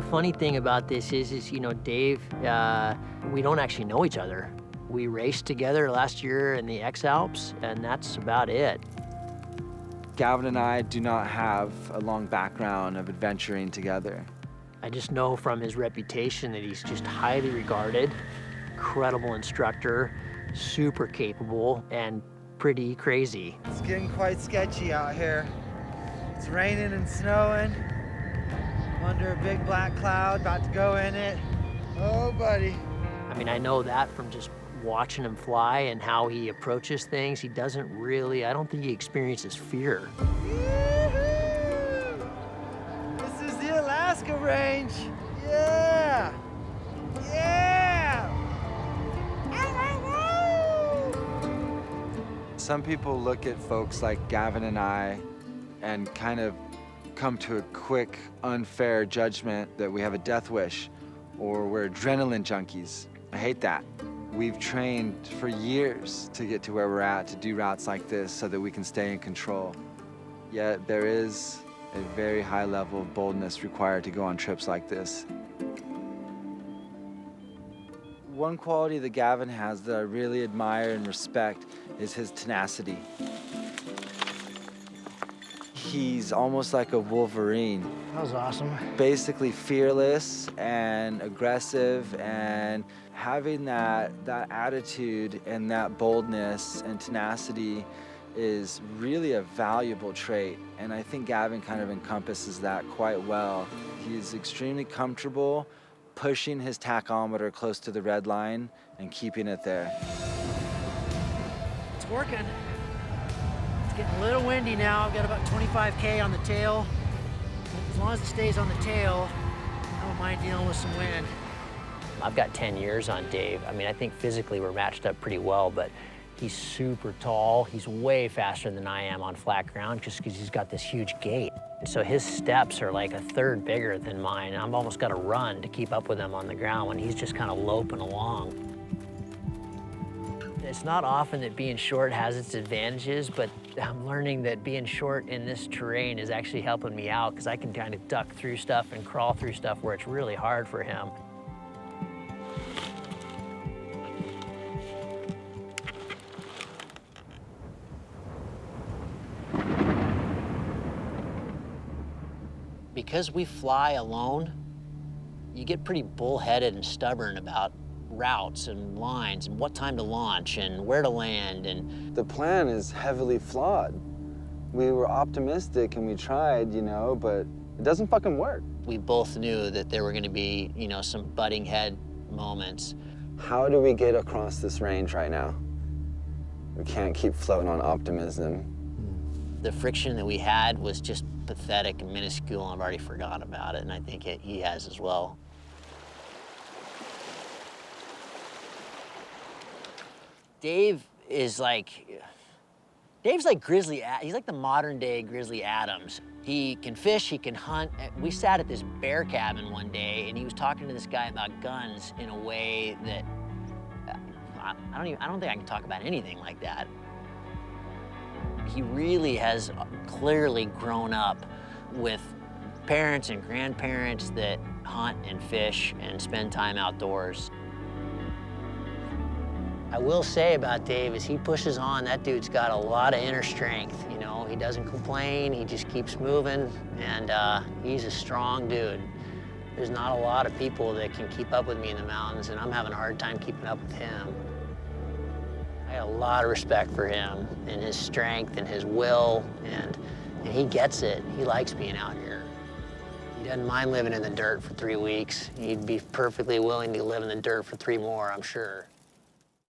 funny thing about this is you know, Dave, we don't actually know each other. We raced together last year in the X-Alps, and that's about it. Gavin and I do not have a long background of adventuring together. I just know from his reputation that he's just highly regarded, incredible instructor, super capable, and pretty crazy. It's getting quite sketchy out here. It's raining and snowing. I'm under a big black cloud, about to go in it. Oh, buddy. I mean, I know that from just watching him fly and how he approaches things. He doesn't really, I don't think he experiences fear. Yoo-hoo! This is the Alaska range. Yeah! Yeah! Some people look at folks like Gavin and I and kind of come to a quick, unfair judgment that we have a death wish or we're adrenaline junkies. I hate that. We've trained for years to get to where we're at, to do routes like this so that we can stay in control. Yet there is a very high level of boldness required to go on trips like this. One quality that Gavin has that I really admire and respect is his tenacity. He's almost like a Wolverine. That was awesome. Basically fearless and aggressive, and having that attitude and that boldness and tenacity is really a valuable trait. And I think Gavin kind of encompasses that quite well. He's extremely comfortable pushing his tachometer close to the red line and keeping it there. It's working. It's getting a little windy now. I've got about 25K on the tail. As long as it stays on the tail, I don't mind dealing with some wind. I've got 10 years on Dave. I mean, I think physically we're matched up pretty well, but he's super tall. He's way faster than I am on flat ground just because he's got this huge gait. So his steps are like a third bigger than mine. I've almost got to run to keep up with him on the ground when he's just kind of loping along. It's not often that being short has its advantages, but I'm learning that being short in this terrain is actually helping me out because I can kind of duck through stuff and crawl through stuff where it's really hard for him. Because we fly alone, you get pretty bullheaded and stubborn about routes and lines and what time to launch and where to land. And the plan is heavily flawed. We were optimistic and we tried, you know, but it doesn't fucking work. We both knew that there were going to be, you know, some butting head moments. How do we get across this range right now? We can't keep floating on optimism. The friction that we had was just pathetic and minuscule, and I've already forgotten about it, and I think he has as well. Dave's like Grizzly, he's like the modern day Grizzly Adams. He can fish, he can hunt. We sat at this bear cabin one day and he was talking to this guy about guns in a way that, I don't think I can talk about anything like that. He really has clearly grown up with parents and grandparents that hunt and fish and spend time outdoors. I will say about Dave is he pushes on. That dude's got a lot of inner strength, you know. He doesn't complain, he just keeps moving, and he's a strong dude. There's not a lot of people that can keep up with me in the mountains, and I'm having a hard time keeping up with him. I got a lot of respect for him and his strength and his will, and he gets it. He likes being out here. He doesn't mind living in the dirt for 3 weeks. He'd be perfectly willing to live in the dirt for 3 more, I'm sure.